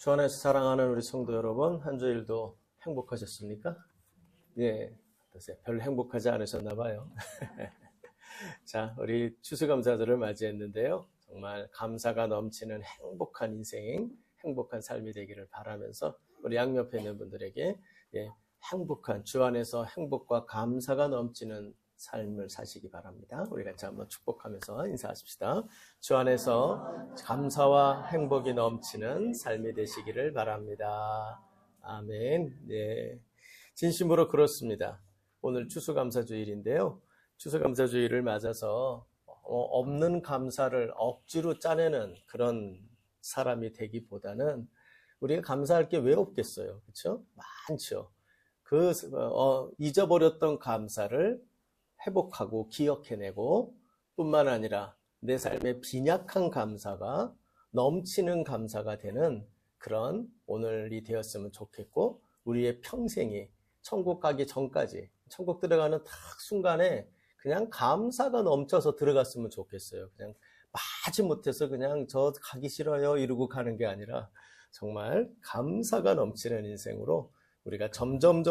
주 안에서 사랑하는 우리 성도 여러분, 한 주일도 행복하셨습니까? 예, 어떠세요? 별로 행복하지 않으셨나 봐요. 자, 우리 추수감사절을 맞이했는데요. 정말 감사가 넘치는 행복한 인생, 행복한 삶이 되기를 바라면서 우리 양옆에 있는 분들에게 행복한, 주 안에서 행복과 감사가 넘치는 삶을 사시기 바랍니다. 우리 같이 한번 축복하면서 인사하십시다. 주 안에서 감사와 행복이 넘치는 삶이 되시기를 바랍니다. 아멘. 네, 진심으로 그렇습니다. 오늘 추수감사주일인데요. 추수감사주일을 맞아서 없는 감사를 억지로 짜내는 그런 사람이 되기보다는 우리가 감사할 게 왜 없겠어요? 그렇죠? 많죠. 잊어버렸던 감사를 회복하고 기억해내고 뿐만 아니라 내 삶의 빈약한 감사가 넘치는 감사가 되는 그런 오늘이 되었으면 좋겠고, 우리의 평생이 천국 가기 전까지, 천국 들어가는 딱 순간에 그냥 감사가 넘쳐서 들어갔으면 좋겠어요. 그냥 마지못해서 그냥 저 가기 싫어요 이러고 가는 게 아니라 정말 감사가 넘치는 인생으로 우리가 점점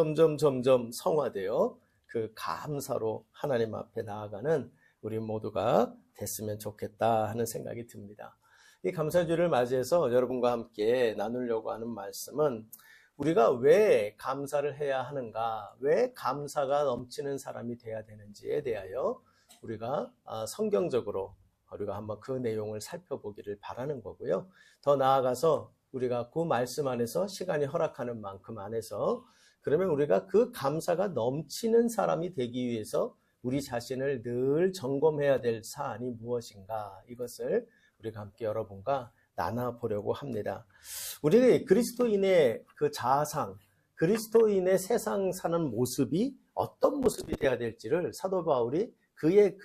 성화되어 그 감사로 하나님 앞에 나아가는 우리 모두가 됐으면 좋겠다 하는 생각이 듭니다. 이 감사주일을 맞이해서 여러분과 함께 나누려고 하는 말씀은 우리가 왜 감사를 해야 하는가, 왜 감사가 넘치는 사람이 돼야 되는지에 대하여 우리가 성경적으로 우리가 한번 그 내용을 살펴보기를 바라는 거고요. 더 나아가서 우리가 그 말씀 안에서 시간이 허락하는 만큼 안에서 그러면 우리가 그 감사가 넘치는 사람이 되기 위해서 우리 자신을 늘 점검해야 될 사안이 무엇인가, 이것을 우리가 함께 여러분과 나눠보려고 합니다. 우리 그리스도인의 그 자아상, 그리스도인의 세상 사는 모습이 어떤 모습이 돼야 될지를 사도 바울이 그의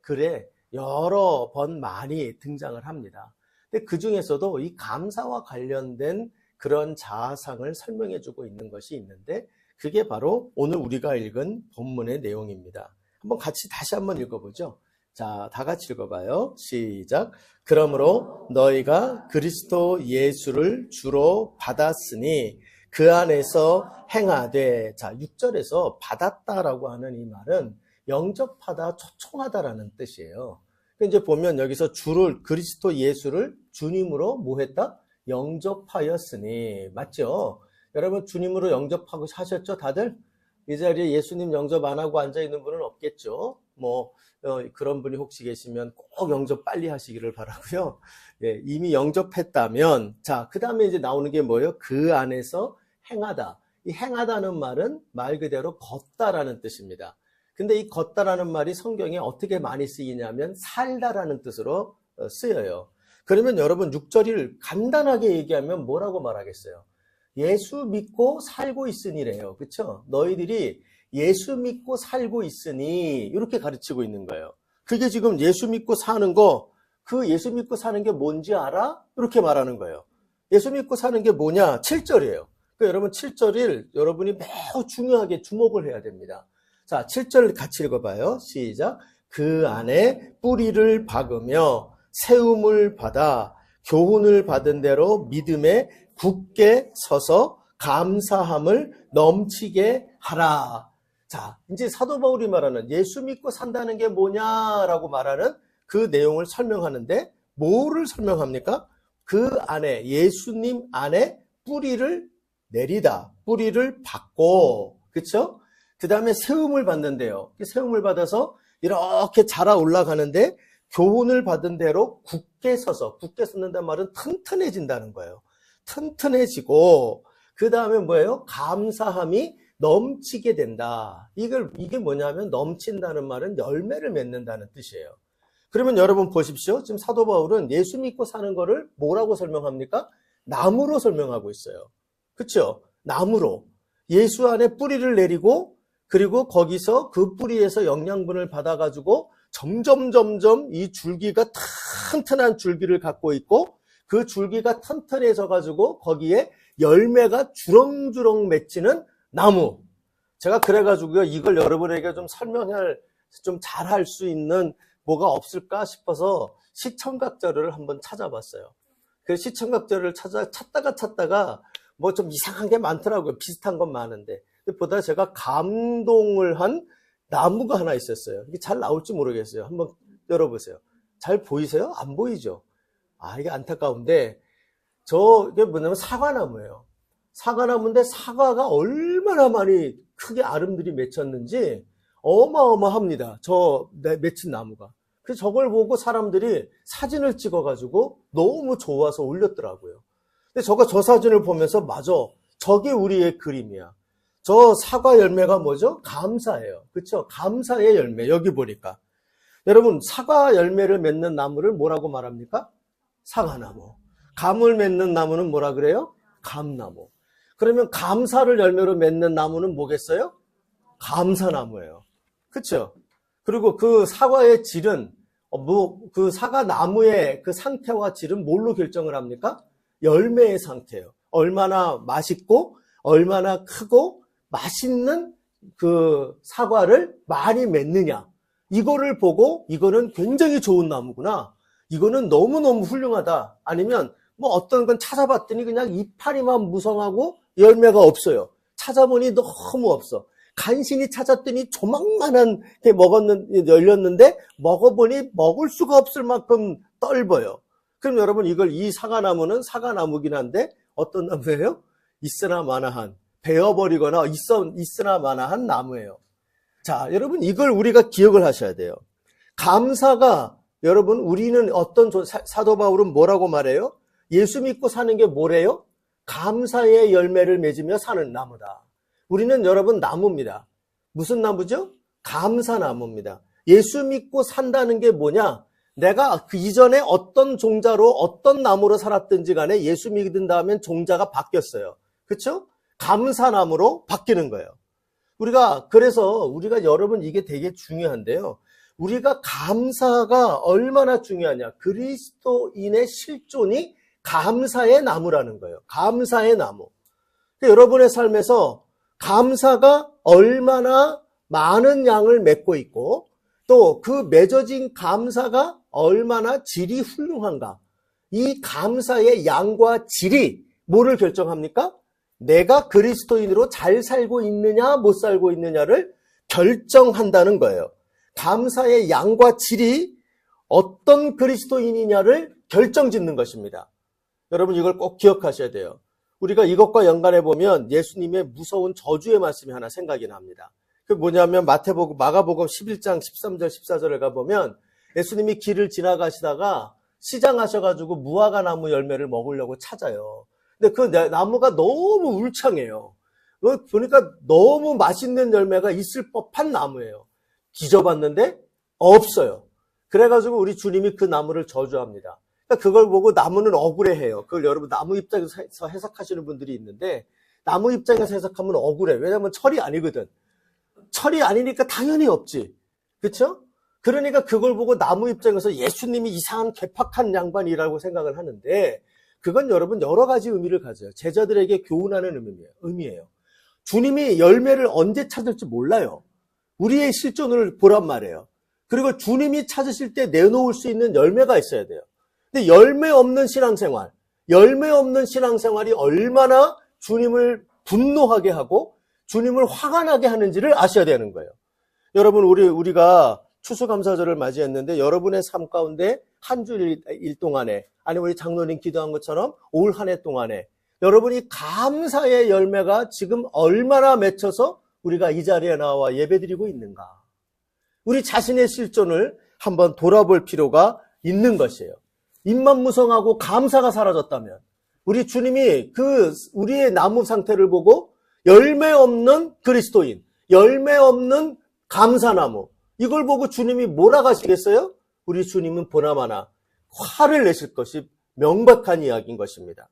글에 여러 번 많이 등장을 합니다. 근데 그 중에서도 이 감사와 관련된 그런 자아상을 설명해주고 있는 것이 있는데, 그게 바로 오늘 우리가 읽은 본문의 내용입니다. 한번 같이 다시 한번 읽어보죠. 자, 다 같이 읽어봐요. 시작. 그러므로 너희가 그리스도 예수를 주로 받았으니 그 안에서 행하되. 자, 6절에서 받았다라고 하는 이 말은 영접하다, 초청하다라는 뜻이에요. 이제 보면 여기서 주를, 그리스도 예수를 주님으로 뭐 했다? 영접하였으니. 맞죠? 여러분 주님으로 영접하고 하셨죠? 다들? 이 자리에 예수님 영접 안 하고 앉아있는 분은 없겠죠? 그런 분이 혹시 계시면 꼭 영접 빨리 하시기를 바라고요. 예, 이미 영접했다면, 자, 그 다음에 이제 나오는 게 뭐예요? 그 안에서 행하다. 이 행하다는 말은 말 그대로 걷다라는 뜻입니다. 근데 이 걷다라는 말이 성경에 어떻게 많이 쓰이냐면 살다라는 뜻으로 쓰여요. 그러면 여러분 6절을 간단하게 얘기하면 뭐라고 말하겠어요? 예수 믿고 살고 있으니래요. 그렇죠? 너희들이 예수 믿고 살고 있으니, 이렇게 가르치고 있는 거예요. 그게 지금 예수 믿고 사는 거, 그 예수 믿고 사는 게 뭔지 알아? 이렇게 말하는 거예요. 예수 믿고 사는 게 뭐냐? 7절이에요. 그러니까 여러분 7절을 여러분이 매우 중요하게 주목을 해야 됩니다. 자, 7절 같이 읽어봐요. 시작. 그 안에 뿌리를 박으며 세움을 받아 교훈을 받은 대로 믿음에 굳게 서서 감사함을 넘치게 하라. 자, 이제 사도 바울이 말하는 예수 믿고 산다는 게 뭐냐라고 말하는 그 내용을 설명하는데, 뭐를 설명합니까? 그 안에, 예수님 안에 뿌리를 내리다, 뿌리를 받고, 그렇죠? 그 다음에 세움을 받는데요. 세움을 받아서 이렇게 자라 올라가는데 교훈을 받은 대로 굳게 서서, 굳게 섰는다는 말은 튼튼해진다는 거예요. 튼튼해지고, 그 다음에 뭐예요? 감사함이 넘치게 된다. 이게 뭐냐면 넘친다는 말은 열매를 맺는다는 뜻이에요. 그러면 여러분 보십시오. 지금 사도 바울은 예수 믿고 사는 거를 뭐라고 설명합니까? 나무로 설명하고 있어요. 그렇죠? 나무로. 예수 안에 뿌리를 내리고, 그리고 거기서 그 뿌리에서 영양분을 받아가지고 점점 이 줄기가 튼튼한 줄기를 갖고 있고, 그 줄기가 튼튼해져가지고 거기에 열매가 주렁주렁 맺히는 나무. 제가 그래가지고요, 이걸 여러분에게 좀 좀 잘할 수 있는 뭐가 없을까 싶어서 시청각 자료를 한번 찾아봤어요. 그 시청각절을 찾다가 뭐 좀 이상한 게 많더라고요. 비슷한 건 많은데. 보다 제가 감동을 한 나무가 하나 있었어요. 이게 잘 나올지 모르겠어요. 한번 열어보세요. 잘 보이세요? 안 보이죠? 이게 안타까운데, 이게 뭐냐면 사과나무예요. 사과나무인데 사과가 얼마나 많이 크게 아름들이 맺혔는지 어마어마합니다. 맺힌 나무가. 그래서 저걸 보고 사람들이 사진을 찍어가지고 너무 좋아서 올렸더라고요. 근데 저 사진을 보면서 맞아. 저게 우리의 그림이야. 저 사과 열매가 뭐죠? 감사예요. 그렇죠? 감사의 열매. 여기 보니까. 여러분, 사과 열매를 맺는 나무를 뭐라고 말합니까? 사과나무. 감을 맺는 나무는 뭐라 그래요? 감나무. 그러면 감사를 열매로 맺는 나무는 뭐겠어요? 감사나무예요. 그렇죠? 그리고 그 사과의 질은 그 사과나무의 그 상태와 질은 뭘로 결정을 합니까? 열매의 상태예요. 얼마나 맛있고 얼마나 크고 맛있는 그 사과를 많이 맺느냐. 이거를 보고 이거는 굉장히 좋은 나무구나. 이거는 너무너무 훌륭하다. 아니면 뭐 어떤 건 찾아봤더니 그냥 이파리만 무성하고 열매가 없어요. 찾아보니 너무 없어. 간신히 찾았더니 조망만한 게 열렸는데 먹어보니 먹을 수가 없을 만큼 떫어요. 그럼 여러분 이 사과나무는 사과나무긴 한데 어떤 나무예요? 있으나 마나한, 베어버리거나 있으나 마나한 나무예요. 자, 여러분 이걸 우리가 기억을 하셔야 돼요. 감사가 여러분 우리는 사도 바울은 뭐라고 말해요? 예수 믿고 사는 게 뭐래요? 감사의 열매를 맺으며 사는 나무다. 우리는 여러분 나무입니다. 무슨 나무죠? 감사나무입니다. 예수 믿고 산다는 게 뭐냐? 내가 그 이전에 어떤 종자로 어떤 나무로 살았든지 간에 예수 믿은 다음엔 종자가 바뀌었어요. 그렇죠? 감사나무로 바뀌는 거예요. 그래서 우리가 여러분 이게 되게 중요한데요. 우리가 감사가 얼마나 중요하냐. 그리스도인의 실존이 감사의 나무라는 거예요. 감사의 나무. 여러분의 삶에서 감사가 얼마나 많은 양을 맺고 있고 또 그 맺어진 감사가 얼마나 질이 훌륭한가. 이 감사의 양과 질이 뭐를 결정합니까? 내가 그리스도인으로 잘 살고 있느냐 못 살고 있느냐를 결정한다는 거예요. 감사의 양과 질이 어떤 그리스도인이냐를 결정짓는 것입니다. 여러분 이걸 꼭 기억하셔야 돼요. 우리가 이것과 연관해 보면 예수님의 무서운 저주의 말씀이 하나 생각이 납니다. 그 뭐냐면 마가복음 11장 13절 14절을 가보면 예수님이 길을 지나가시다가 시장하셔가지고 무화과 나무 열매를 먹으려고 찾아요. 근데 그 나무가 너무 울창해요. 보니까 너무 맛있는 열매가 있을 법한 나무예요. 뒤져봤는데 없어요. 그래가지고 우리 주님이 그 나무를 저주합니다. 그러니까 그걸 보고 나무는 억울해해요. 그걸 여러분 나무 입장에서 해석하시는 분들이 있는데 나무 입장에서 해석하면 억울해. 왜냐하면 철이 아니거든. 철이 아니니까 당연히 없지. 그렇죠? 그러니까 그걸 보고 나무 입장에서 예수님이 이상한 괴팍한 양반이라고 생각을 하는데 그건 여러분 여러 가지 의미를 가져요. 제자들에게 교훈하는 의미예요. 주님이 열매를 언제 찾을지 몰라요. 우리의 실존을 보란 말이에요. 그리고 주님이 찾으실 때 내놓을 수 있는 열매가 있어야 돼요. 근데 열매 없는 신앙생활이 얼마나 주님을 분노하게 하고 주님을 화가 나게 하는지를 아셔야 되는 거예요. 여러분 우리가 추수감사절을 맞이했는데 여러분의 삶 가운데 한 주일 동안에 아니면 우리 장로님 기도한 것처럼 올 한 해 동안에 여러분이 감사의 열매가 지금 얼마나 맺혀서 우리가 이 자리에 나와 예배드리고 있는가. 우리 자신의 실존을 한번 돌아볼 필요가 있는 것이에요. 입만 무성하고 감사가 사라졌다면 우리 주님이 우리의 나무 상태를 보고 열매 없는 그리스도인, 열매 없는 감사나무 이걸 보고 주님이 뭐라 하시겠어요? 우리 주님은 보나마나 화를 내실 것이 명백한 이야기인 것입니다.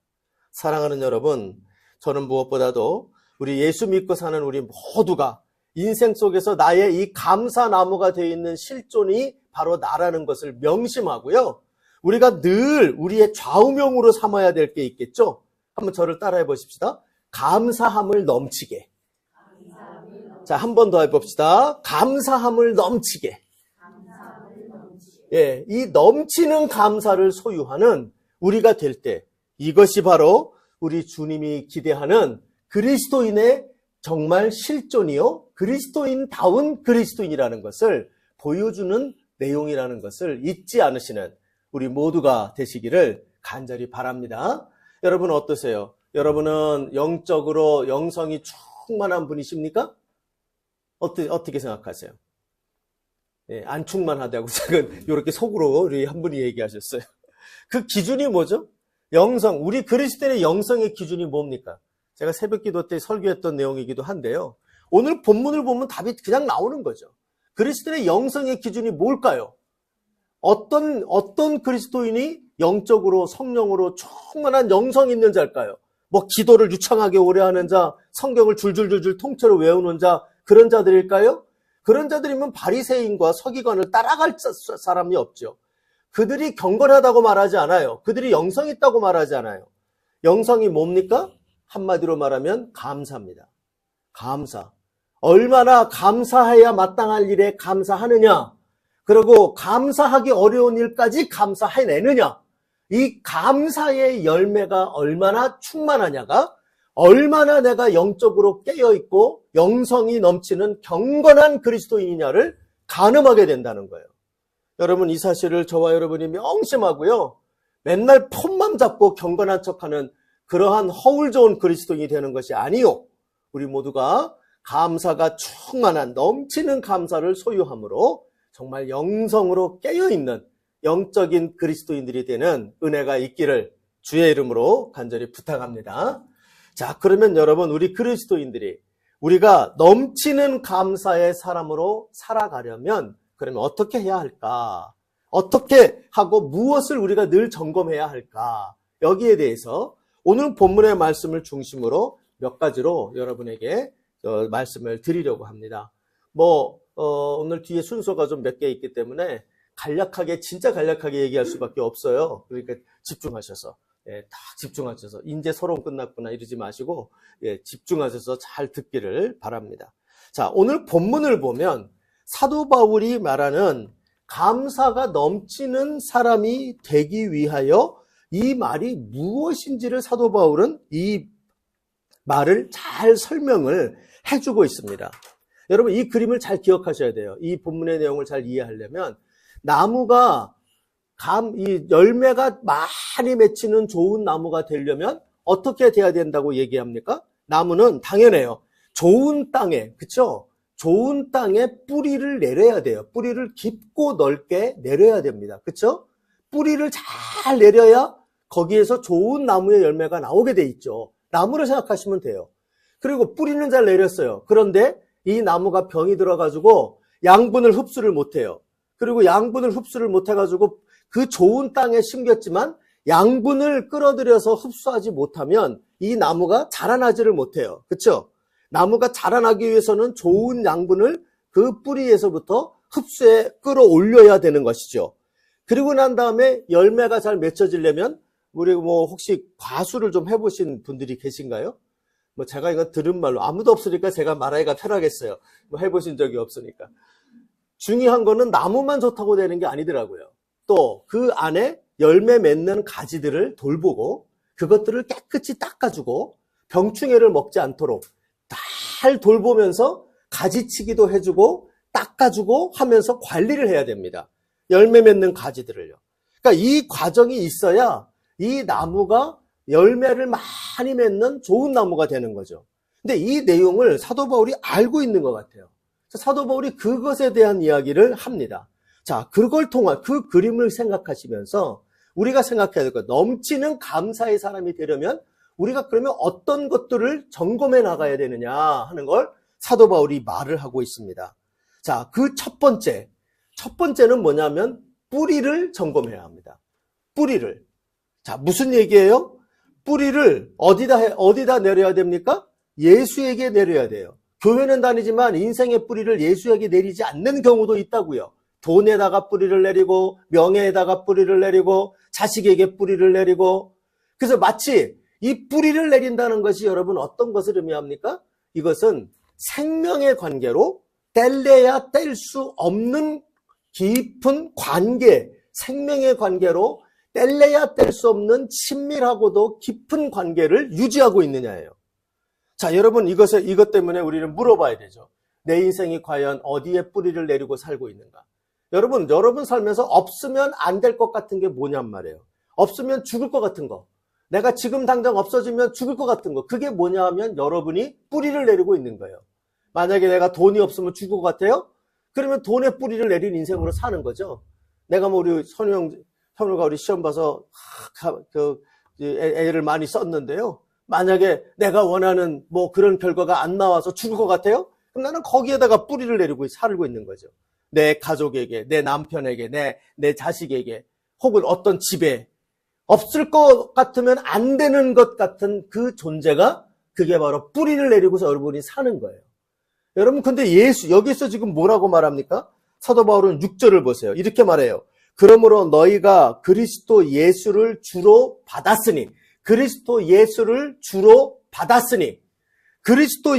사랑하는 여러분, 저는 무엇보다도 우리 예수 믿고 사는 우리 모두가 인생 속에서 나의 이 감사나무가 되어 있는 실존이 바로 나라는 것을 명심하고요. 우리가 늘 우리의 좌우명으로 삼아야 될 게 있겠죠? 한번 저를 따라해 보십시다. 감사함을 넘치게. 자, 한 번 더 해봅시다. 감사함을 넘치게. 예, 이 넘치는 감사를 소유하는 우리가 될 때 이것이 바로 우리 주님이 기대하는 그리스도인의 정말 실존이요, 그리스도인다운 그리스도인이라는 것을 보여주는 내용이라는 것을 잊지 않으시는 우리 모두가 되시기를 간절히 바랍니다. 여러분 어떠세요? 여러분은 영적으로 영성이 충만한 분이십니까? 어떻게 생각하세요? 예, 안 충만하다고 지금 이렇게 속으로 우리 한 분이 얘기하셨어요. 그 기준이 뭐죠? 영성, 우리 그리스도인의 영성의 기준이 뭡니까? 제가 새벽기도 때 설교했던 내용이기도 한데요. 오늘 본문을 보면 답이 그냥 나오는 거죠. 그리스도인의 영성의 기준이 뭘까요? 어떤 그리스도인이 영적으로 성령으로 충만한 영성 있는 자일까요? 뭐 기도를 유창하게 오래 하는 자, 성경을 줄줄줄줄 통째로 외우는 자, 그런 자들일까요? 그런 자들이면 바리새인과 서기관을 따라갈 사람이 없죠. 그들이 경건하다고 말하지 않아요. 그들이 영성이 있다고 말하지 않아요. 영성이 뭡니까? 한마디로 말하면 감사입니다. 감사. 얼마나 감사해야 마땅할 일에 감사하느냐. 그리고 감사하기 어려운 일까지 감사해내느냐. 이 감사의 열매가 얼마나 충만하냐가 얼마나 내가 영적으로 깨어있고 영성이 넘치는 경건한 그리스도인이냐를 가늠하게 된다는 거예요. 여러분 이 사실을 저와 여러분이 명심하고요. 맨날 폰만 잡고 경건한 척하는 그러한 허울 좋은 그리스도인이 되는 것이 아니요. 우리 모두가 감사가 충만한 넘치는 감사를 소유함으로 정말 영성으로 깨어있는 영적인 그리스도인들이 되는 은혜가 있기를 주의 이름으로 간절히 부탁합니다. 자, 그러면 여러분 우리 그리스도인들이 우리가 넘치는 감사의 사람으로 살아가려면 그러면 어떻게 해야 할까? 어떻게 하고 무엇을 우리가 늘 점검해야 할까? 여기에 대해서 오늘 본문의 말씀을 중심으로 몇 가지로 여러분에게 말씀을 드리려고 합니다. 오늘 뒤에 순서가 좀 몇 개 있기 때문에 진짜 간략하게 얘기할 수밖에 없어요. 그러니까 집중하셔서, 딱 집중하셔서, 이제 서론 끝났구나 이러지 마시고, 집중하셔서 잘 듣기를 바랍니다. 자, 오늘 본문을 보면 사도 바울이 말하는 감사가 넘치는 사람이 되기 위하여 이 말이 무엇인지를 사도 바울은 이 말을 잘 설명을 해주고 있습니다. 여러분 이 그림을 잘 기억하셔야 돼요. 이 본문의 내용을 잘 이해하려면 나무가 이 열매가 많이 맺히는 좋은 나무가 되려면 어떻게 돼야 된다고 얘기합니까? 나무는 당연해요. 좋은 땅에, 그쵸? 좋은 땅에 뿌리를 내려야 돼요. 뿌리를 깊고 넓게 내려야 됩니다. 그쵸? 뿌리를 잘 내려야 거기에서 좋은 나무의 열매가 나오게 돼 있죠. 나무를 생각하시면 돼요. 그리고 뿌리는 잘 내렸어요. 그런데 이 나무가 병이 들어가지고 양분을 흡수를 못해요. 그리고 양분을 흡수를 못해가지고 그 좋은 땅에 심겼지만 양분을 끌어들여서 흡수하지 못하면 이 나무가 자라나지를 못해요. 그렇죠? 나무가 자라나기 위해서는 좋은 양분을 그 뿌리에서부터 흡수에 끌어올려야 되는 것이죠. 그리고 난 다음에 열매가 잘 맺혀지려면 우리 혹시 과수를 좀 해보신 분들이 계신가요? 제가 이거 들은 말로 아무도 없으니까 제가 말하기가 편하겠어요. 해보신 적이 없으니까. 중요한 거는 나무만 좋다고 되는 게 아니더라고요. 또 그 안에 열매 맺는 가지들을 돌보고 그것들을 깨끗이 닦아주고 병충해를 먹지 않도록 잘 돌보면서 가지치기도 해주고 닦아주고 하면서 관리를 해야 됩니다. 열매 맺는 가지들을요. 그러니까 이 과정이 있어야 이 나무가 열매를 많이 맺는 좋은 나무가 되는 거죠. 근데 이 내용을 사도 바울이 알고 있는 것 같아요. 사도 바울이 그것에 대한 이야기를 합니다. 자, 그걸 통한 그 그림을 생각하시면서 우리가 생각해야 될 것, 넘치는 감사의 사람이 되려면 우리가 그러면 어떤 것들을 점검해 나가야 되느냐 하는 걸 사도 바울이 말을 하고 있습니다. 자, 그 첫 번째는 뭐냐면 뿌리를 점검해야 합니다. 뿌리를. 자, 무슨 얘기예요? 뿌리를 어디다 내려야 됩니까? 예수에게 내려야 돼요. 교회는 다니지만 인생의 뿌리를 예수에게 내리지 않는 경우도 있다고요. 돈에다가 뿌리를 내리고 명예에다가 뿌리를 내리고 자식에게 뿌리를 내리고, 그래서 마치 이 뿌리를 내린다는 것이 여러분 어떤 것을 의미합니까? 이것은 생명의 관계로 뗄래야 뗄 수 없는 깊은 관계, 생명의 관계로 뗄래야 뗄 수 없는 친밀하고도 깊은 관계를 유지하고 있느냐예요. 자, 여러분 이것 때문에 우리는 물어봐야 되죠. 내 인생이 과연 어디에 뿌리를 내리고 살고 있는가? 여러분 살면서 없으면 안 될 것 같은 게 뭐냔 말이에요. 없으면 죽을 것 같은 거. 내가 지금 당장 없어지면 죽을 것 같은 거. 그게 뭐냐 하면 여러분이 뿌리를 내리고 있는 거예요. 만약에 내가 돈이 없으면 죽을 것 같아요? 그러면 돈에 뿌리를 내린 인생으로 사는 거죠. 내가 뭐 우리 현우가 우리 시험 봐서 애를 많이 썼는데요. 만약에 내가 원하는 뭐 그런 결과가 안 나와서 죽을 것 같아요? 그럼 나는 거기에다가 뿌리를 내리고 살고 있는 거죠. 내 가족에게, 내 남편에게, 내 자식에게, 혹은 어떤 집에 없을 것 같으면 안 되는 것 같은 그 존재가 그게 바로 뿌리를 내리고서 여러분이 사는 거예요. 여러분 근데 여기서 지금 뭐라고 말합니까? 사도 바울은 6절을 보세요. 이렇게 말해요. 그러므로 너희가 그리스도 예수를 주로 받았으니 그리스도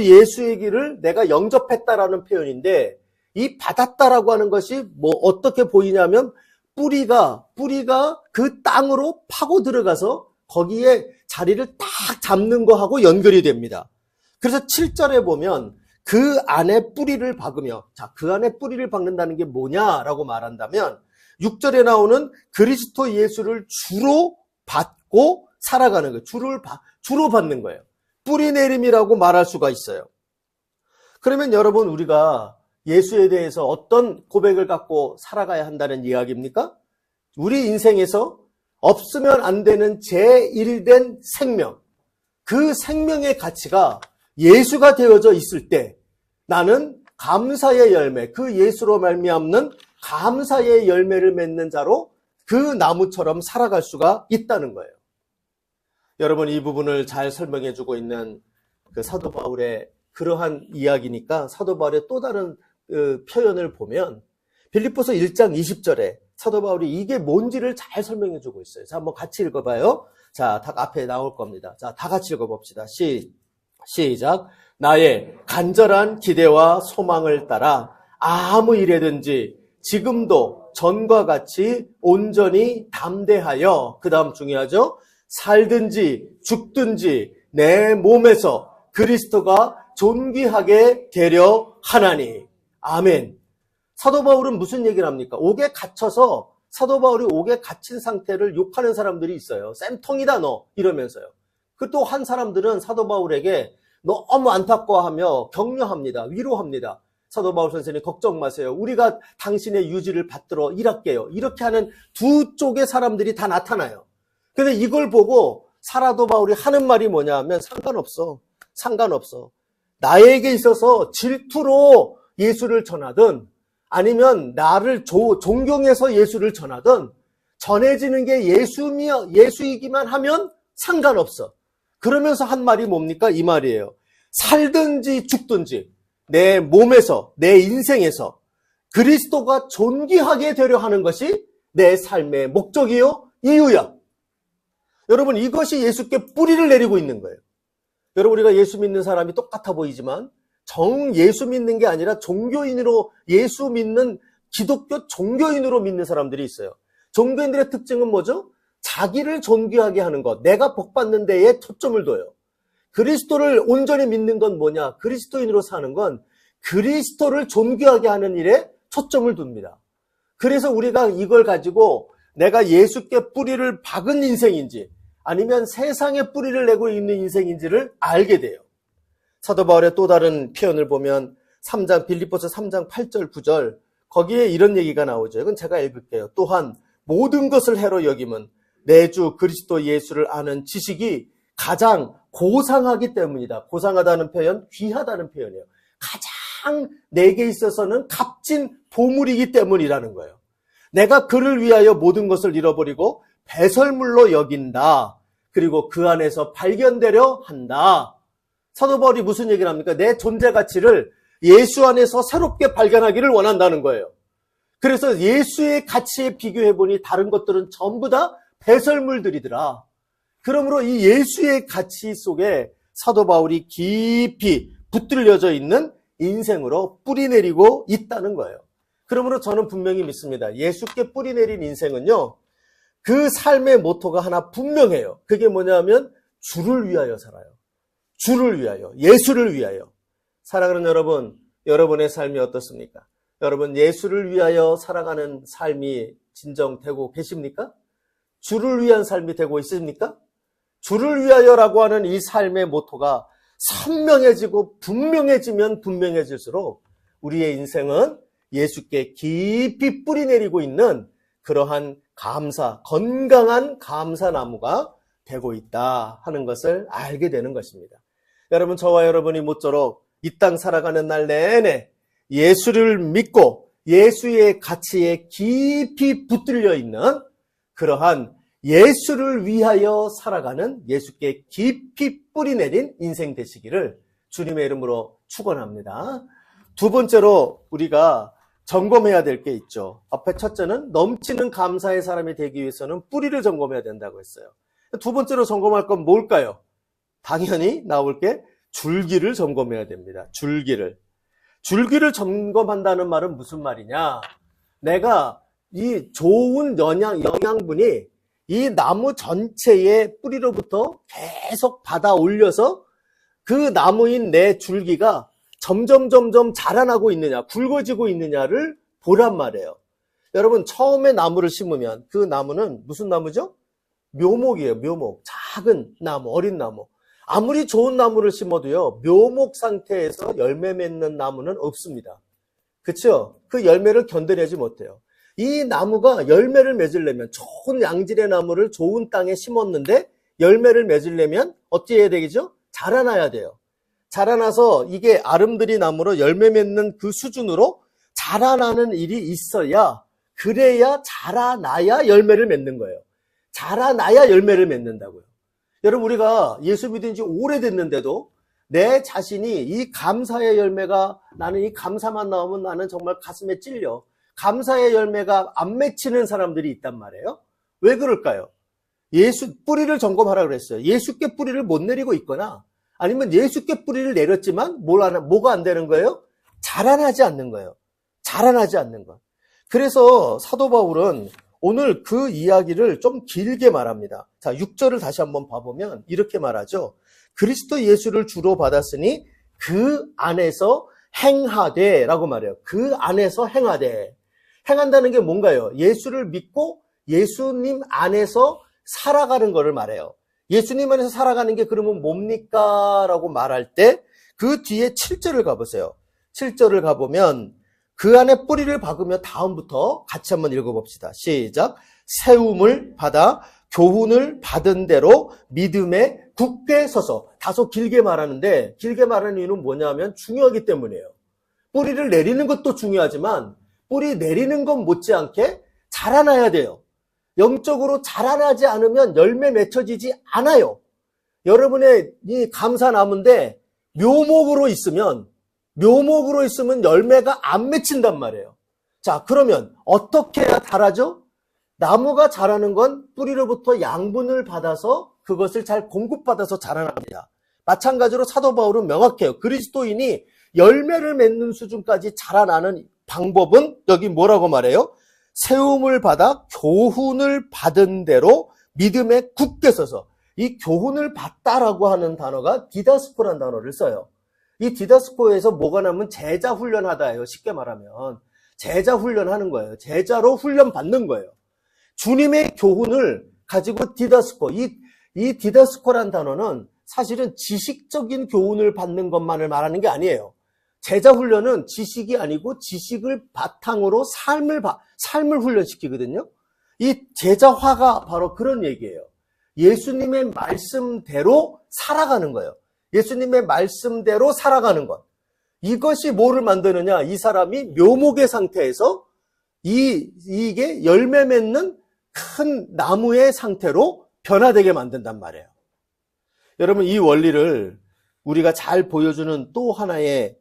예수의 길을 내가 영접했다라는 표현인데 이 받았다라고 하는 것이 뭐 어떻게 보이냐면 뿌리가 그 땅으로 파고 들어가서 거기에 자리를 딱 잡는 거하고 연결이 됩니다. 그래서 7절에 보면 그 안에 뿌리를 박으며, 자, 그 안에 뿌리를 박는다는 게 뭐냐라고 말한다면 6절에 나오는 그리스도 예수를 주로 받고 살아가는 거예요. 주로 받는 거예요. 뿌리 내림이라고 말할 수가 있어요. 그러면 여러분 우리가 예수에 대해서 어떤 고백을 갖고 살아가야 한다는 이야기입니까? 우리 인생에서 없으면 안 되는 제1된 생명, 그 생명의 가치가 예수가 되어져 있을 때 나는 감사의 열매, 그 예수로 말미암는 감사의 열매를 맺는 자로 그 나무처럼 살아갈 수가 있다는 거예요. 여러분 이 부분을 잘 설명해 주고 있는 그 사도 바울의 그러한 이야기니까 사도 바울의 또 다른 표현을 보면 빌립보서 1장 20절에 사도 바울이 이게 뭔지를 잘 설명해 주고 있어요. 자, 한번 같이 읽어봐요. 자, 다 앞에 나올 겁니다. 자, 다 같이 읽어봅시다. 시작. 나의 간절한 기대와 소망을 따라 아무 일에든지 지금도 전과 같이 온전히 담대하여, 그 다음 중요하죠. 살든지 죽든지 내 몸에서 그리스도가 존귀하게 되려 하나니. 아멘. 사도 바울은 무슨 얘기를 합니까? 옥에 갇혀서 사도 바울이 옥에 갇힌 상태를 욕하는 사람들이 있어요. 쌤통이다 너 이러면서요. 그 또 한 사람들은 사도 바울에게 너무 안타까워하며 격려합니다. 위로합니다. 사도 바울 선생님 걱정 마세요. 우리가 당신의 유지를 받들어 일할게요. 이렇게 하는 두 쪽의 사람들이 다 나타나요. 근데 이걸 보고 사도 바울이 하는 말이 뭐냐 하면 상관없어. 나에게 있어서 질투로 예수를 전하든 아니면 나를 존경해서 예수를 전하든 전해지는 게 예수이기만 하면 상관없어. 그러면서 한 말이 뭡니까? 이 말이에요. 살든지 죽든지 내 몸에서, 내 인생에서 그리스도가 존귀하게 되려 하는 것이 내 삶의 목적이요, 이유야. 여러분 이것이 예수께 뿌리를 내리고 있는 거예요. 여러분 우리가 예수 믿는 사람이 똑같아 보이지만 예수 믿는 게 아니라 종교인으로 예수 믿는 기독교 종교인으로 믿는 사람들이 있어요. 종교인들의 특징은 뭐죠? 자기를 존귀하게 하는 것, 내가 복받는 데에 초점을 둬요. 그리스도를 온전히 믿는 건 뭐냐? 그리스도인으로 사는 건 그리스도를 존귀하게 하는 일에 초점을 둡니다. 그래서 우리가 이걸 가지고 내가 예수께 뿌리를 박은 인생인지 아니면 세상에 뿌리를 내고 있는 인생인지를 알게 돼요. 사도 바울의 또 다른 표현을 보면 빌립보서 3장 8절 9절 거기에 이런 얘기가 나오죠. 이건 제가 읽을게요. 또한 모든 것을 해로 여김은 내 주 그리스도 예수를 아는 지식이 가장 고상하기 때문이다. 고상하다는 표현, 귀하다는 표현이에요. 가장 내게 있어서는 값진 보물이기 때문이라는 거예요. 내가 그를 위하여 모든 것을 잃어버리고 배설물로 여긴다. 그리고 그 안에서 발견되려 한다. 사도 바울이 무슨 얘기를 합니까? 내 존재 가치를 예수 안에서 새롭게 발견하기를 원한다는 거예요. 그래서 예수의 가치에 비교해보니 다른 것들은 전부 다 배설물들이더라. 그러므로 이 예수의 가치 속에 사도 바울이 깊이 붙들려져 있는 인생으로 뿌리 내리고 있다는 거예요. 그러므로 저는 분명히 믿습니다. 예수께 뿌리 내린 인생은요, 그 삶의 모토가 하나 분명해요. 그게 뭐냐면 주를 위하여 살아요. 주를 위하여, 예수를 위하여. 사랑하는 여러분, 여러분의 삶이 어떻습니까? 여러분 예수를 위하여 살아가는 삶이 진정되고 계십니까? 주를 위한 삶이 되고 있습니까? 주를 위하여라고 하는 이 삶의 모토가 선명해지고 분명해지면 분명해질수록 우리의 인생은 예수께 깊이 뿌리 내리고 있는 그러한 건강한 감사나무가 되고 있다 하는 것을 알게 되는 것입니다. 여러분, 저와 여러분이 모쪼록 이 땅 살아가는 날 내내 예수를 믿고 예수의 가치에 깊이 붙들려 있는 그러한 예수를 위하여 살아가는 예수께 깊이 뿌리 내린 인생 되시기를 주님의 이름으로 축원합니다. 두 번째로 우리가 점검해야 될 게 있죠. 앞에 첫째는 넘치는 감사의 사람이 되기 위해서는 뿌리를 점검해야 된다고 했어요. 두 번째로 점검할 건 뭘까요? 당연히 나올 게 줄기를 점검해야 됩니다. 줄기를 점검한다는 말은 무슨 말이냐? 내가 이 좋은 영양분이 이 나무 전체의 뿌리로부터 계속 받아 올려서 그 나무인 내 줄기가 점점 자라나고 있느냐, 굵어지고 있느냐를 보란 말이에요. 여러분, 처음에 나무를 심으면 그 나무는 무슨 나무죠? 묘목이에요. 묘목. 작은 나무, 어린 나무. 아무리 좋은 나무를 심어도요, 묘목 상태에서 열매 맺는 나무는 없습니다. 그렇죠? 그 열매를 견뎌내지 못해요. 이 나무가 열매를 맺으려면, 좋은 양질의 나무를 좋은 땅에 심었는데 열매를 맺으려면 어떻게 해야 되겠죠? 자라나야 돼요. 자라나서 이게 아름드리 나무로 열매 맺는 그 수준으로 자라나는 일이 있어야, 그래야 자라나야 열매를 맺는 거예요. 자라나야 열매를 맺는다고요. 여러분, 우리가 예수 믿은 지 오래됐는데도 내 자신이 이 감사의 열매가, 나는 이 감사만 나오면 나는 정말 가슴에 찔려. 감사의 열매가 안 맺히는 사람들이 있단 말이에요. 왜 그럴까요? 뿌리를 점검하라 그랬어요. 예수께 뿌리를 못 내리고 있거나, 아니면 예수께 뿌리를 내렸지만 뭐가 안 되는 거예요? 자라나지 않는 거예요. 자라나지 않는 것. 그래서 사도 바울은 오늘 그 이야기를 좀 길게 말합니다. 자, 6절을 다시 한번 봐보면 이렇게 말하죠. 그리스도 예수를 주로 받았으니 그 안에서 행하되 라고 말해요. 그 안에서 행하되. 행한다는 게 뭔가요? 예수를 믿고 예수님 안에서 살아가는 것을 말해요. 예수님 안에서 살아가는 게 그러면 뭡니까? 라고 말할 때 그 뒤에 7절을 가보세요. 7절을 가보면 그 안에 뿌리를 박으며 다음부터 같이 한번 읽어봅시다. 시작. 세움을 받아 교훈을 받은 대로 믿음에 굳게 서서. 다소 길게 말하는데, 길게 말하는 이유는 뭐냐면 중요하기 때문이에요. 뿌리를 내리는 것도 중요하지만 뿌리 내리는 것 못지않게 자라나야 돼요. 영적으로 자라나지 않으면 열매 맺혀지지 않아요. 여러분의 이 감사나무인데 묘목으로 있으면 열매가 안 맺힌단 말이에요. 자, 그러면 어떻게 해야 자라죠? 나무가 자라는 건 뿌리로부터 양분을 받아서 그것을 잘 공급받아서 자라납니다. 마찬가지로 사도 바울은 명확해요. 그리스도인이 열매를 맺는 수준까지 자라나는 방법은 여기 뭐라고 말해요? 세움을 받아 교훈을 받은 대로 믿음에 굳게 서서. 이 교훈을 받다라고 하는 단어가 디다스코라는 단어를 써요. 이 디다스코에서 뭐가 나면 제자 훈련하다예요. 쉽게 말하면 제자 훈련하는 거예요. 제자로 훈련 받는 거예요. 주님의 교훈을 가지고 디다스코, 이 디다스코란 단어는 사실은 지식적인 교훈을 받는 것만을 말하는 게 아니에요. 제자 훈련은 지식이 아니고 지식을 바탕으로 삶을 훈련시키거든요. 이 제자화가 바로 그런 얘기예요. 예수님의 말씀대로 살아가는 거예요. 예수님의 말씀대로 살아가는 것. 이것이 뭐를 만드느냐? 이 사람이 묘목의 상태에서 이게 열매 맺는 큰 나무의 상태로 변화되게 만든단 말이에요. 여러분, 이 원리를 우리가 잘 보여주는 또 하나의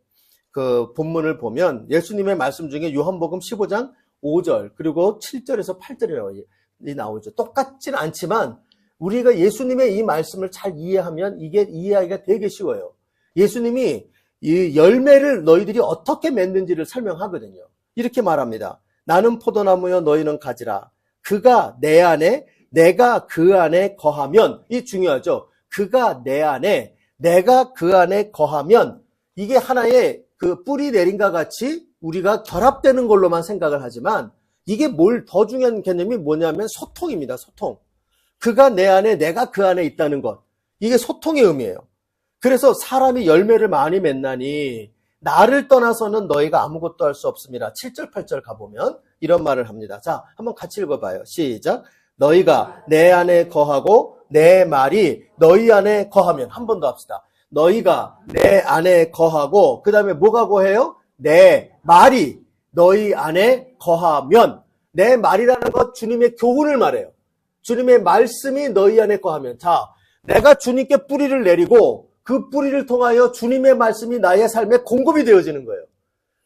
그 본문을 보면 예수님의 말씀 중에 요한복음 15장 5절 그리고 7절에서 8절이라고 나오죠. 똑같지는 않지만 우리가 예수님의 이 말씀을 잘 이해하면 이게 이해하기가 되게 쉬워요. 예수님이 이 열매를 너희들이 어떻게 맺는지를 설명하거든요. 이렇게 말합니다. 나는 포도나무여 너희는 가지라. 그가 내 안에, 내가 그 안에 거하면, 이 중요하죠. 그가 내 안에, 내가 그 안에 거하면, 이게 하나의 그 뿌리 내림과 같이 우리가 결합되는 걸로만 생각을 하지만, 이게 더 중요한 개념이 뭐냐면 소통입니다. 소통. 그가 내 안에, 내가 그 안에 있다는 것. 이게 소통의 의미예요. 그래서 사람이 열매를 많이 맺나니 나를 떠나서는 너희가 아무것도 할 수 없습니다. 7절, 8절 가보면 이런 말을 합니다. 자, 한번 같이 읽어봐요. 시작. 너희가 내 안에 거하고 내 말이 너희 안에 거하면. 한 번 더 합시다. 너희가 내 안에 거하고 그 다음에 뭐가 거해요? 내 말이 너희 안에 거하면. 내 말이라는 것 주님의 교훈을 말해요. 주님의 말씀이 너희 안에 거하면. 자, 내가 주님께 뿌리를 내리고 그 뿌리를 통하여 주님의 말씀이 나의 삶에 공급이 되어지는 거예요.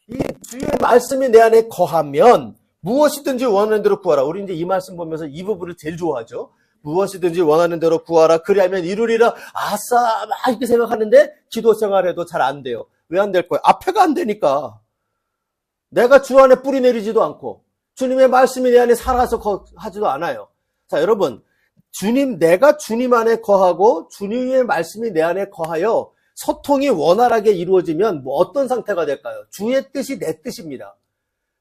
이 주의 말씀이 내 안에 거하면 무엇이든지 원하는 대로 구하라. 우리 이제 이 말씀 보면서 이 부분을 제일 좋아하죠. 무엇이든지 원하는 대로 구하라. 그리하면 이루리라. 아싸, 막 이렇게 생각하는데 기도 생활해도 잘 안 돼요. 왜 안 될 거예요? 앞에가 안 되니까. 내가 주 안에 뿌리 내리지도 않고 주님의 말씀이 내 안에 살아서 하지도 않아요. 자, 여러분. 내가 주님 안에 거하고 주님의 말씀이 내 안에 거하여 소통이 원활하게 이루어지면 뭐 어떤 상태가 될까요? 주의 뜻이 내 뜻입니다.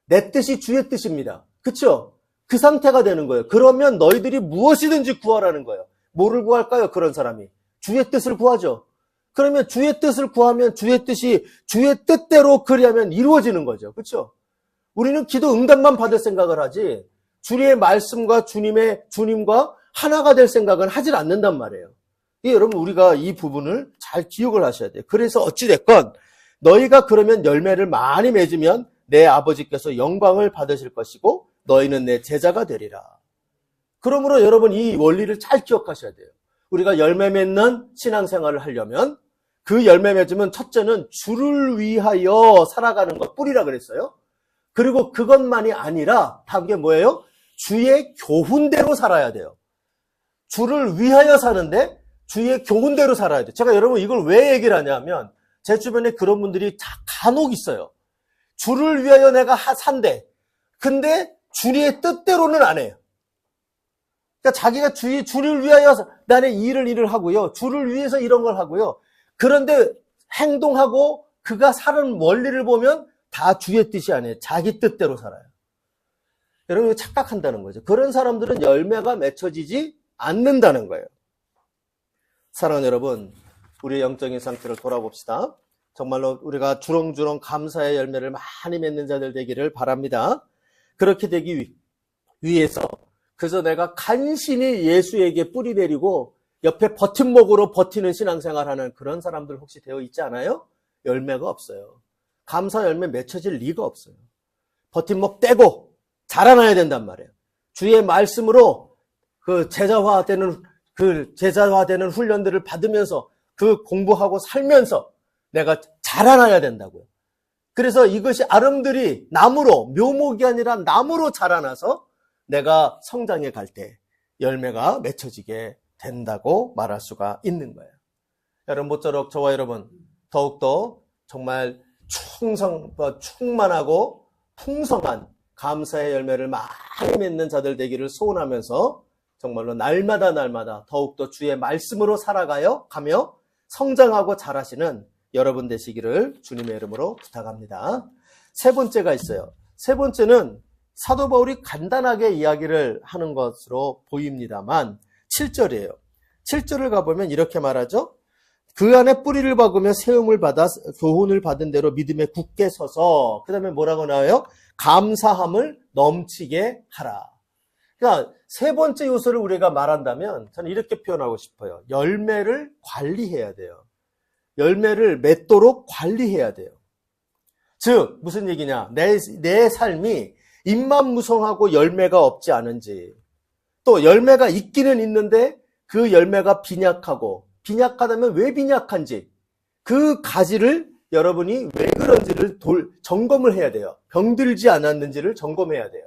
내 뜻이 주의 뜻입니다. 그렇죠? 그 상태가 되는 거예요. 그러면 너희들이 무엇이든지 구하라는 거예요. 뭐를 구할까요? 그런 사람이. 주의 뜻을 구하죠. 그러면 주의 뜻을 구하면 주의 뜻이 주의 뜻대로 그리하면 이루어지는 거죠. 그렇죠? 우리는 기도 응답만 받을 생각을 하지 주의 말씀과 주님과 하나가 될 생각은 하질 않는단 말이에요. 여러분 우리가 이 부분을 잘 기억을 하셔야 돼요. 그래서 어찌됐건 너희가 그러면 열매를 많이 맺으면 내 아버지께서 영광을 받으실 것이고 너희는 내 제자가 되리라. 그러므로 여러분 이 원리를 잘 기억하셔야 돼요. 우리가 열매 맺는 신앙생활을 하려면 그 열매 맺으면 첫째는 주를 위하여 살아가는 것 뿌리라 그랬어요. 그리고 그것만이 아니라 다음게 뭐예요? 주의 교훈대로 살아야 돼요. 주를 위하여 사는데 주의 교훈대로 살아야 돼요. 제가 여러분 이걸 왜 얘기를 하냐면 제 주변에 그런 분들이 간혹 있어요. 주를 위하여 내가 산대. 근데 주의 뜻대로는 안 해요. 그러니까 자기가 주를 위하여 나는 일을 하고요. 주를 위해서 이런 걸 하고요. 그런데 행동하고 그가 사는 원리를 보면 다 주의 뜻이 아니에요. 자기 뜻대로 살아요. 여러분 이거 착각한다는 거죠. 그런 사람들은 열매가 맺혀지지 않는다는 거예요. 사랑하는 여러분, 우리의 영적인 상태를 돌아봅시다. 정말로 우리가 주렁주렁 감사의 열매를 많이 맺는 자들 되기를 바랍니다. 그렇게 되기 위해서 그래서 내가 간신히 예수에게 뿌리 내리고 옆에 버팀목으로 버티는 신앙생활하는 그런 사람들 혹시 되어 있지 않아요? 열매가 없어요. 감사 열매 맺혀질 리가 없어요. 버팀목 떼고 자라나야 된단 말이에요. 주의 말씀으로 제자화되는 훈련들을 받으면서 그 공부하고 살면서 내가 자라나야 된다고요. 그래서 이것이 아름드리 나무로, 묘목이 아니라 나무로 자라나서 내가 성장해 갈 때 열매가 맺혀지게 된다고 말할 수가 있는 거예요. 여러분 모쪼록 저와 여러분 더욱더 정말 충만하고 풍성한 감사의 열매를 많이 맺는 자들 되기를 소원하면서 정말로 날마다 더욱더 주의 말씀으로 가며 성장하고 자라시는 여러분 되시기를 주님의 이름으로 부탁합니다. 세 번째가 있어요. 세 번째는 사도 바울이 간단하게 이야기를 하는 것으로 보입니다만 7절이에요. 7절을 가보면 이렇게 말하죠. 그 안에 뿌리를 박으며 세움을 받아 교훈을 받은 대로 믿음에 굳게 서서 그 다음에 뭐라고 나와요? 감사함을 넘치게 하라. 그러니까 세 번째 요소를 우리가 말한다면 저는 이렇게 표현하고 싶어요. 열매를 관리해야 돼요. 열매를 맺도록 관리해야 돼요. 즉 무슨 얘기냐? 내 삶이 입만무성하고 열매가 없지 않은지, 또 열매가 있기는 있는데 그 열매가 빈약하다면 왜 빈약한지, 그 가지를 여러분이 왜 그런지를 점검을 해야 돼요. 병들지 않았는지를 점검해야 돼요.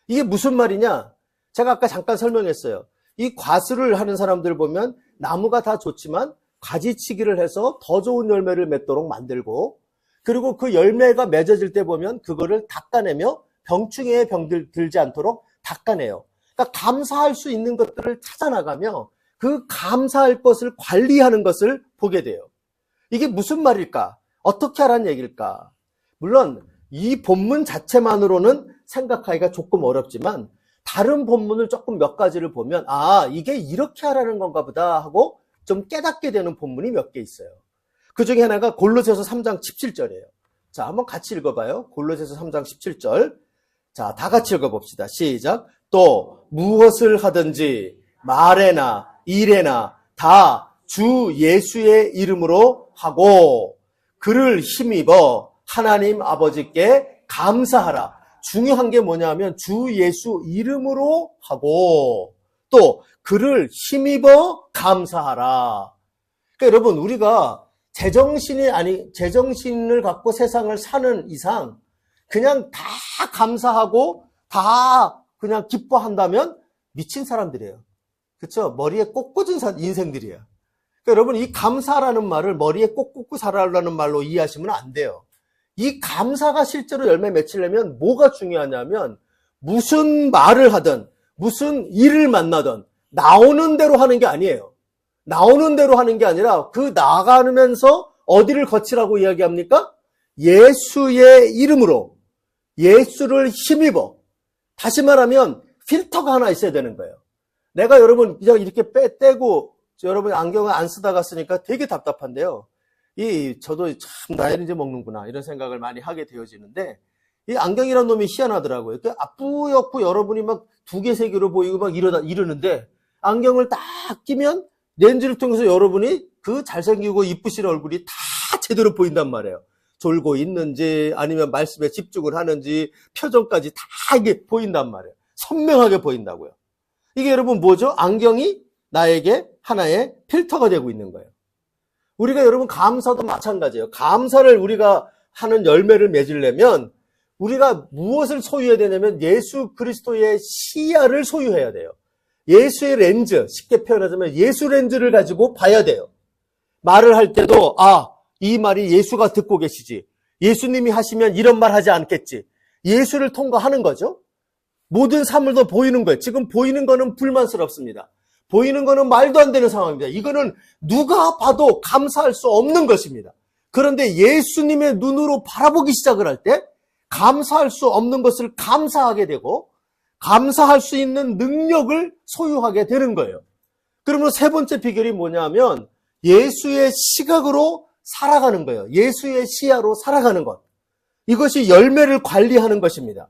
이게 무슨 말이냐? 제가 아까 잠깐 설명했어요. 이 과수를 하는 사람들 보면 나무가 다 좋지만 가지치기를 해서 더 좋은 열매를 맺도록 만들고, 그리고 그 열매가 맺어질 때 보면 그거를 닦아내며 병충해에 병들지 않도록 닦아내요. 그러니까 감사할 수 있는 것들을 찾아나가며 그 감사할 것을 관리하는 것을 보게 돼요. 이게 무슨 말일까? 어떻게 하라는 얘기일까? 물론 이 본문 자체만으로는 생각하기가 조금 어렵지만 다른 본문을 조금 몇 가지를 보면 이게 이렇게 하라는 건가 보다 하고 좀 깨닫게 되는 본문이 몇 개 있어요. 그 중에 하나가 골로새서 3장 17절이에요. 자, 한번 같이 읽어봐요. 골로새서 3장 17절. 자, 다 같이 읽어봅시다. 시작. 또 무엇을 하든지 말에나 일에나 다 주 예수의 이름으로 하고 그를 힘입어 하나님 아버지께 감사하라. 중요한 게 뭐냐면 주 예수 이름으로 하고 또 그를 힘입어 감사하라. 그러니까 여러분 우리가 제정신을 갖고 세상을 사는 이상 그냥 다 감사하고 다 그냥 기뻐한다면 미친 사람들이에요. 그렇죠? 머리에 꼭 꽂은 인생들이에요. 그러니까 여러분 이 감사라는 말을 머리에 꼭 꽂고 살아라는 말로 이해하시면 안 돼요. 이 감사가 실제로 열매 맺히려면 뭐가 중요하냐면 무슨 말을 하든 무슨 일을 만나든 나오는 대로 하는 게 아니에요. 나오는 대로 하는 게 아니라 그 나가면서 어디를 거치라고 이야기합니까? 예수의 이름으로 예수를 힘입어. 다시 말하면 필터가 하나 있어야 되는 거예요. 내가 여러분 그냥 이렇게 떼고 여러분 안경을 안 쓰다가 쓰니까 되게 답답한데요. 저도 참 나이를 이제 먹는구나 이런 생각을 많이 하게 되어지는데 이 안경이라는 놈이 희한하더라고요. 이렇게 뿌옇고 여러분이 막 2개, 3개로 보이고 막 이러는데 안경을 딱 끼면 렌즈를 통해서 여러분이 그 잘생기고 이쁘신 얼굴이 다 제대로 보인단 말이에요. 졸고 있는지 아니면 말씀에 집중을 하는지 표정까지 다 이게 보인단 말이에요. 선명하게 보인다고요. 이게 여러분 뭐죠? 안경이 나에게 하나의 필터가 되고 있는 거예요. 우리가 여러분 감사도 마찬가지예요. 감사를 우리가 하는 열매를 맺으려면 우리가 무엇을 소유해야 되냐면 예수 그리스도의 시야를 소유해야 돼요. 예수의 렌즈, 쉽게 표현하자면 예수 렌즈를 가지고 봐야 돼요. 말을 할 때도 이 말이 예수가 듣고 계시지. 예수님이 하시면 이런 말 하지 않겠지. 예수를 통과하는 거죠. 모든 사물도 보이는 거예요. 지금 보이는 거는 불만스럽습니다. 보이는 거는 말도 안 되는 상황입니다. 이거는 누가 봐도 감사할 수 없는 것입니다. 그런데 예수님의 눈으로 바라보기 시작을 할 때 감사할 수 없는 것을 감사하게 되고 감사할 수 있는 능력을 소유하게 되는 거예요. 그러면 세 번째 비결이 뭐냐면 예수의 시각으로 살아가는 거예요. 예수의 시야로 살아가는 것. 이것이 열매를 관리하는 것입니다.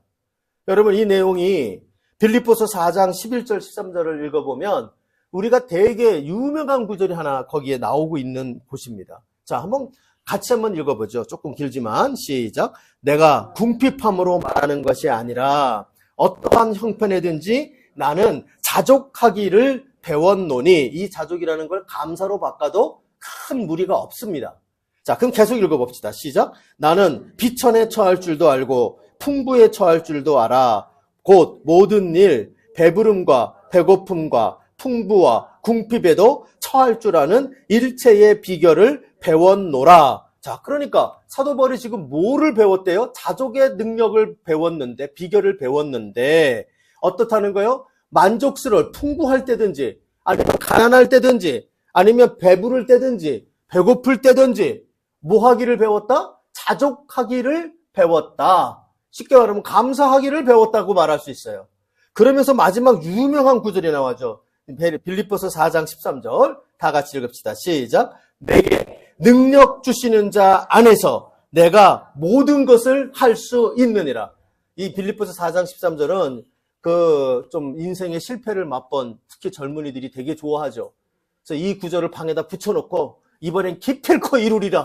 여러분 이 내용이 빌립보서 4장 11절 13절을 읽어보면 우리가 되게 유명한 구절이 하나 거기에 나오고 있는 곳입니다. 자, 같이 한번 읽어보죠. 조금 길지만 시작. 내가 궁핍함으로 말하는 것이 아니라 어떠한 형편에든지 나는 자족하기를 배웠노니 이 자족이라는 걸 감사로 바꿔도 큰 무리가 없습니다. 자, 그럼 계속 읽어봅시다. 시작. 나는 비천에 처할 줄도 알고 풍부에 처할 줄도 알아. 곧 모든 일, 배부름과 배고픔과 풍부와 궁핍에도 처할 줄 아는 일체의 비결을 배웠노라. 자, 그러니까 사도 바울이 지금 뭐를 배웠대요? 자족의 능력을 배웠는데, 비결을 배웠는데 어떻다는 거예요? 만족스러울, 풍부할 때든지 아니면 가난할 때든지 아니면 배부를 때든지 배고플 때든지 뭐 하기를 배웠다? 자족하기를 배웠다. 쉽게 말하면 감사하기를 배웠다고 말할 수 있어요. 그러면서 마지막 유명한 구절이 나와죠. 빌립보서 4장 13절 다 같이 읽읍시다. 시작. 내게 능력 주시는 자 안에서 내가 모든 것을 할 수 있느니라. 이 빌립보서 4장 13절은 좀 인생의 실패를 맛본 특히 젊은이들이 되게 좋아하죠. 그래서 이 구절을 방에다 붙여놓고 이번엔 기필코 이루리라.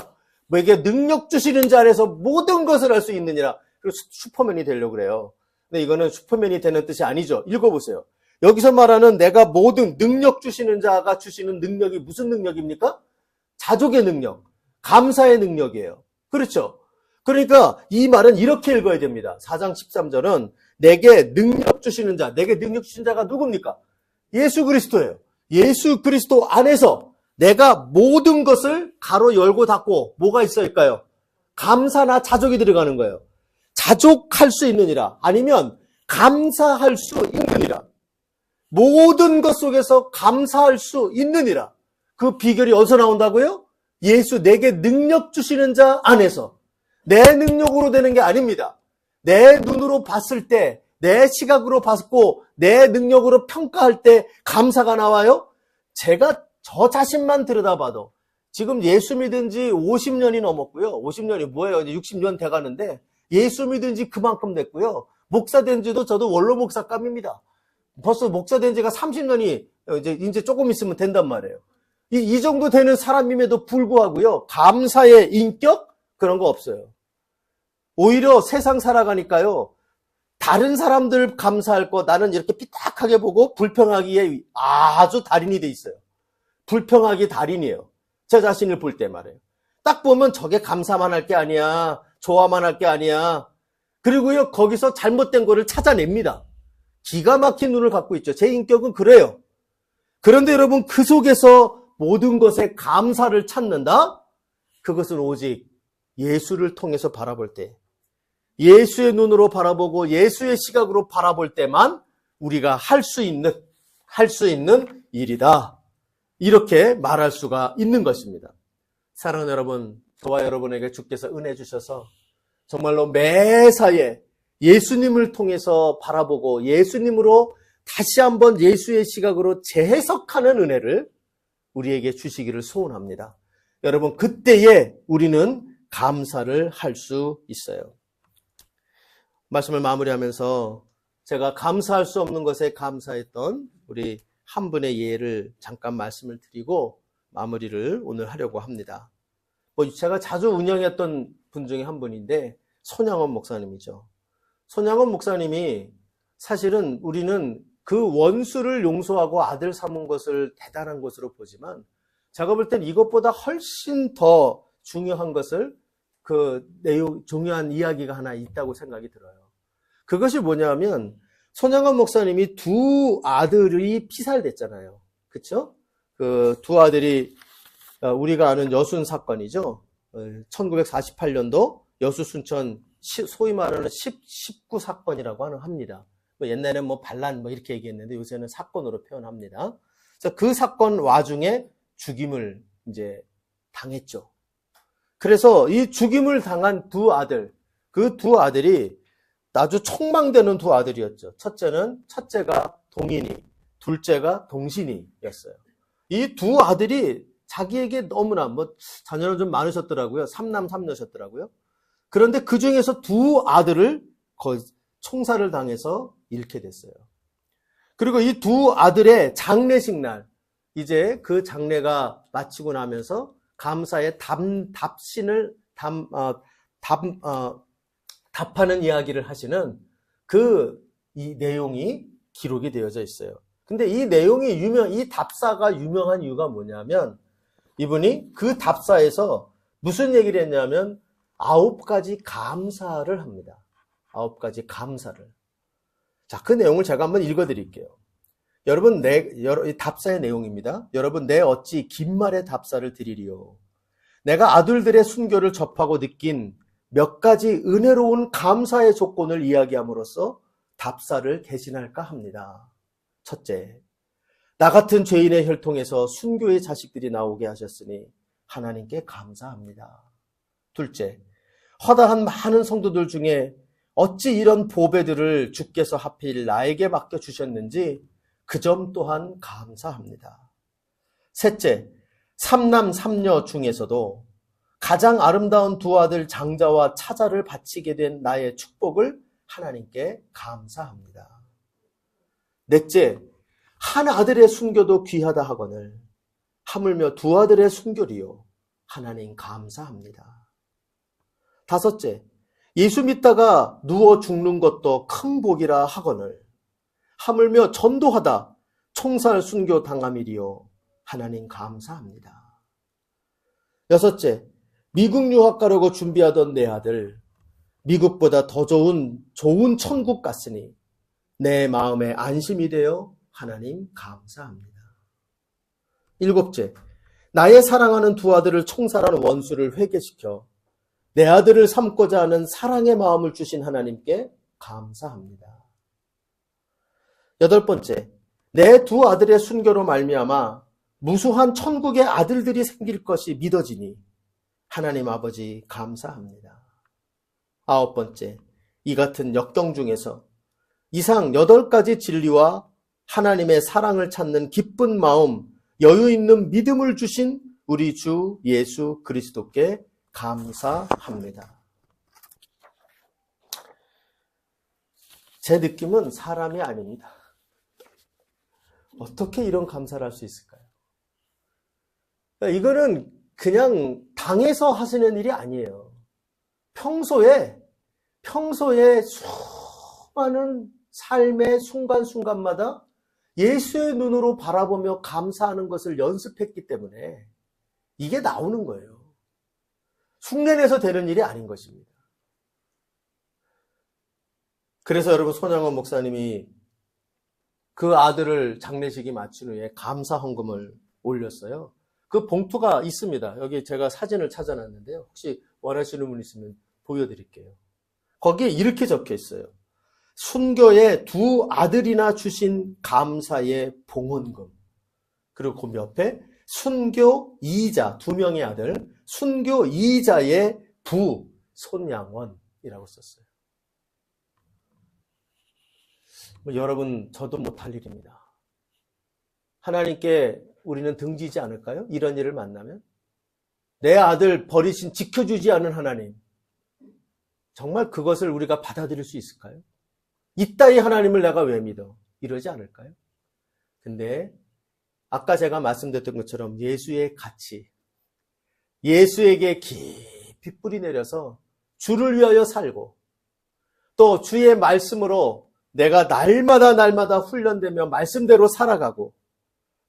내게 능력 주시는 자 안에서 모든 것을 할 수 있느니라. 그래서 슈퍼맨이 되려고 그래요. 근데 이거는 슈퍼맨이 되는 뜻이 아니죠. 읽어보세요. 여기서 말하는 내가 모든 능력 주시는 자가 주시는 능력이 무슨 능력입니까? 자족의 능력, 감사의 능력이에요. 그렇죠? 그러니까 이 말은 이렇게 읽어야 됩니다. 4장 13절은 내게 능력 주시는 자, 내게 능력 주시는 자가 누굽니까? 예수 그리스도예요. 예수 그리스도 안에서 내가 모든 것을 가로 열고 닫고 뭐가 있을까요? 감사나 자족이 들어가는 거예요. 자족할 수 있느니라 아니면 감사할 수 있느니라. 모든 것 속에서 감사할 수 있느니라. 그 비결이 어디서 나온다고요? 예수 내게 능력 주시는 자 안에서. 내 능력으로 되는 게 아닙니다. 내 눈으로 봤을 때, 내 시각으로 봤고 내 능력으로 평가할 때 감사가 나와요? 제가 저 자신만 들여다봐도 지금 예수 믿은 지 50년이 넘었고요. 50년이 뭐예요? 이제 60년 돼가는데 예수 믿은 지 그만큼 됐고요. 목사 된 지도 저도 원로 목사감입니다. 벌써 목사 된 지가 30년이 이제 조금 있으면 된단 말이에요. 이 정도 되는 사람임에도 불구하고요. 감사의 인격? 그런 거 없어요. 오히려 세상 살아가니까요. 다른 사람들 감사할 거 나는 이렇게 삐딱하게 보고 불평하기에 아주 달인이 돼 있어요. 불평하기 달인이에요. 제 자신을 볼 때 말이에요. 딱 보면 저게 감사만 할 게 아니야. 좋아만 할 게 아니야. 그리고요, 거기서 잘못된 거를 찾아냅니다. 기가 막힌 눈을 갖고 있죠. 제 인격은 그래요. 그런데 여러분, 그 속에서 모든 것에 감사를 찾는다? 그것은 오직 예수를 통해서 바라볼 때, 예수의 눈으로 바라보고 예수의 시각으로 바라볼 때만 우리가 할 수 있는 일이다. 이렇게 말할 수가 있는 것입니다. 사랑하는 여러분, 저와 여러분에게 주께서 은혜 주셔서 정말로 매사에 예수님을 통해서 바라보고 예수님으로 다시 한번 예수의 시각으로 재해석하는 은혜를 우리에게 주시기를 소원합니다. 여러분, 그때에 우리는 감사를 할 수 있어요. 말씀을 마무리하면서 제가 감사할 수 없는 것에 감사했던 우리 한 분의 예를 잠깐 말씀을 드리고 마무리를 오늘 하려고 합니다. 제가 자주 운영했던 분 중에 한 분인데 손양원 목사님이죠. 손양원 목사님이 사실은 우리는 그 원수를 용서하고 아들 삼은 것을 대단한 것으로 보지만 제가 볼 땐 이것보다 훨씬 더 중요한 것을 중요한 이야기가 하나 있다고 생각이 들어요. 그것이 뭐냐면 손양원 목사님이 두 아들이 피살됐잖아요. 그렇죠? 그 두 아들이 우리가 아는 여순 사건이죠. 1948년도 여수 순천 소위 말하는 19 사건이라고 합니다. 옛날에는 반란 이렇게 얘기했는데 요새는 사건으로 표현합니다. 그래서 그 사건 와중에 죽임을 이제 당했죠. 그래서 이 죽임을 당한 두 아들, 그 두 아들이 아주 촉망되는 두 아들이었죠. 첫째가 동인이, 둘째가 동신이였어요. 이 두 아들이 자기에게 너무나 자녀는 좀 많으셨더라고요. 3남 3녀셨더라고요. 그런데 그 중에서 두 아들을 총살을 당해서 잃게 됐어요. 그리고 이 두 아들의 장례식 날, 이제 그 장례가 마치고 나면서 감사의 답하는 이야기를 하시는 이 내용이 기록이 되어져 있어요. 근데 이 내용이 이 답사가 유명한 이유가 뭐냐면 이분이 그 답사에서 무슨 얘기를 했냐면 9가지 감사를 합니다. 9가지 감사를. 자, 그 내용을 제가 한번 읽어드릴게요. 여러분, 이 답사의 내용입니다. 여러분, 내 어찌 긴 말의 답사를 드리리요. 내가 아들들의 순교를 접하고 느낀 몇 가지 은혜로운 감사의 조건을 이야기함으로써 답사를 개진할까 합니다. 첫째, 나 같은 죄인의 혈통에서 순교의 자식들이 나오게 하셨으니 하나님께 감사합니다. 둘째, 허다한 많은 성도들 중에 어찌 이런 보배들을 주께서 하필 나에게 맡겨주셨는지 그 점 또한 감사합니다. 셋째, 3남 3녀 중에서도 가장 아름다운 두 아들 장자와 차자를 바치게 된 나의 축복을 하나님께 감사합니다. 넷째, 한 아들의 순교도 귀하다 하거늘 하물며 두 아들의 순교리요 하나님 감사합니다. 다섯째, 예수 믿다가 누워 죽는 것도 큰 복이라 하거늘 하물며 전도하다 총살 순교 당함이리요 하나님 감사합니다. 여섯째, 미국 유학 가려고 준비하던 내 아들 미국보다 더 좋은 천국 갔으니 내 마음에 안심이 되어 하나님 감사합니다. 일곱째, 나의 사랑하는 두 아들을 총살하는 원수를 회개시켜 내 아들을 삼고자 하는 사랑의 마음을 주신 하나님께 감사합니다. 여덟 번째, 내 두 아들의 순교로 말미암아 무수한 천국의 아들들이 생길 것이 믿어지니 하나님 아버지 감사합니다. 9번째, 이 같은 역경 중에서 이상 8가지 진리와 하나님의 사랑을 찾는 기쁜 마음, 여유 있는 믿음을 주신 우리 주 예수 그리스도께 감사합니다. 제 느낌은 사람이 아닙니다. 어떻게 이런 감사를 할 수 있을까요? 이거는 그냥 당해서 하시는 일이 아니에요. 평소에 수많은 삶의 순간순간마다 예수의 눈으로 바라보며 감사하는 것을 연습했기 때문에 이게 나오는 거예요. 흉내내서 되는 일이 아닌 것입니다. 그래서 여러분, 손양원 목사님이 그 아들을 장례식이 마친 후에 감사 헌금을 올렸어요. 그 봉투가 있습니다. 여기 제가 사진을 찾아놨는데요. 혹시 원하시는 분 있으면 보여드릴게요. 거기에 이렇게 적혀 있어요. 순교의 두 아들이나 주신 감사의 봉헌금. 그리고 그 옆에 순교 이자, 2명의 아들, 순교 이자의 부 손양원이라고 썼어요. 여러분, 저도 못할 일입니다. 하나님께 우리는 등지지 않을까요? 이런 일을 만나면. 내 아들 버리신, 지켜주지 않은 하나님. 정말 그것을 우리가 받아들일 수 있을까요? 이따위 하나님을 내가 왜 믿어? 이러지 않을까요? 근데 아까 제가 말씀드렸던 것처럼 예수의 가치, 예수에게 깊이 뿌리 내려서 주를 위하여 살고 또 주의 말씀으로 내가 날마다 훈련되며 말씀대로 살아가고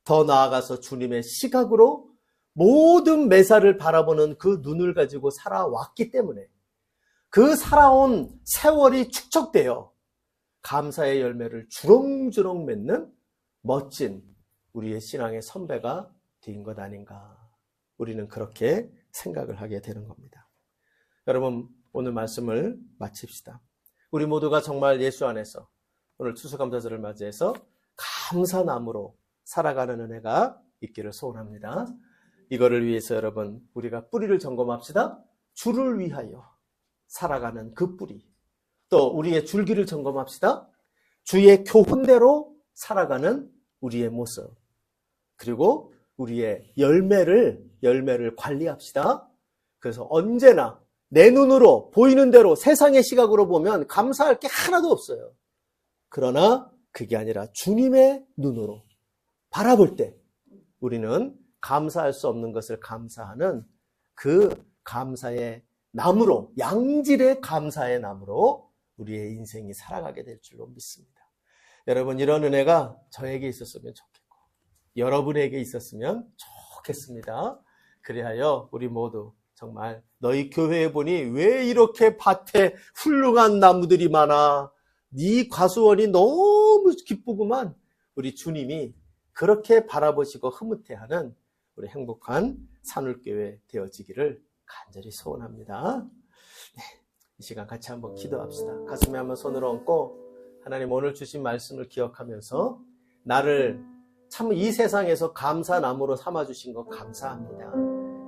더 나아가서 주님의 시각으로 모든 매사를 바라보는 그 눈을 가지고 살아왔기 때문에 그 살아온 세월이 축적되어 감사의 열매를 주렁주렁 맺는 멋진 우리의 신앙의 선배가 된 것 아닌가. 우리는 그렇게 생각을 하게 되는 겁니다. 여러분, 오늘 말씀을 마칩시다. 우리 모두가 정말 예수 안에서 오늘 추수감사절을 맞이해서 감사나무로 살아가는 은혜가 있기를 소원합니다. 이거를 위해서 여러분, 우리가 뿌리를 점검합시다. 주를 위하여 살아가는 그 뿌리. 또 우리의 줄기를 점검합시다. 주의 교훈대로 살아가는 우리의 모습. 그리고 우리의 열매를 관리합시다. 그래서 언제나 내 눈으로 보이는 대로 세상의 시각으로 보면 감사할 게 하나도 없어요. 그러나 그게 아니라 주님의 눈으로 바라볼 때 우리는 감사할 수 없는 것을 감사하는 그 감사의 나무로, 양질의 감사의 나무로 우리의 인생이 살아가게 될 줄로 믿습니다. 여러분, 이런 은혜가 저에게 있었으면 좋겠고 여러분에게 있었으면 좋겠습니다. 그리하여 우리 모두 정말 너희 교회에 보니 왜 이렇게 밭에 훌륭한 나무들이 많아? 네 과수원이 너무 기쁘구만. 우리 주님이 그렇게 바라보시고 흐뭇해하는 우리 행복한 산울교회 되어지기를 간절히 소원합니다. 네, 이 시간 같이 한번 기도합시다. 가슴에 한번 손을 얹고 하나님, 오늘 주신 말씀을 기억하면서 나를 참 이 세상에서 감사나무로 삼아주신 것 감사합니다.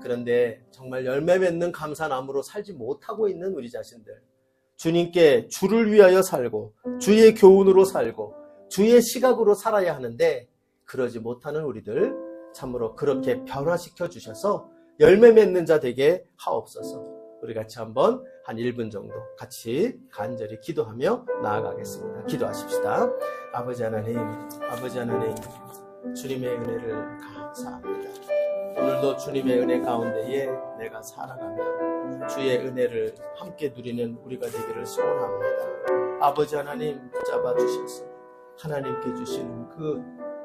그런데 정말 열매 맺는 감사나무로 살지 못하고 있는 우리 자신들, 주님께 주를 위하여 살고 주의 교훈으로 살고 주의 시각으로 살아야 하는데 그러지 못하는 우리들 참으로 그렇게 변화시켜 주셔서 열매 맺는 자 되게 하옵소서. 우리 같이 한번 한 1분 정도 같이 간절히 기도하며 나아가겠습니다. 기도하십시다. 아버지 하나님, 주님의 은혜를 감사합니다. 오늘도 주님의 은혜 가운데에 내가 살아가며 주의 은혜를 함께 누리는 우리가 되기를 소원합니다. 아버지 하나님, 붙잡아 주셔서 하나님께 주시는 그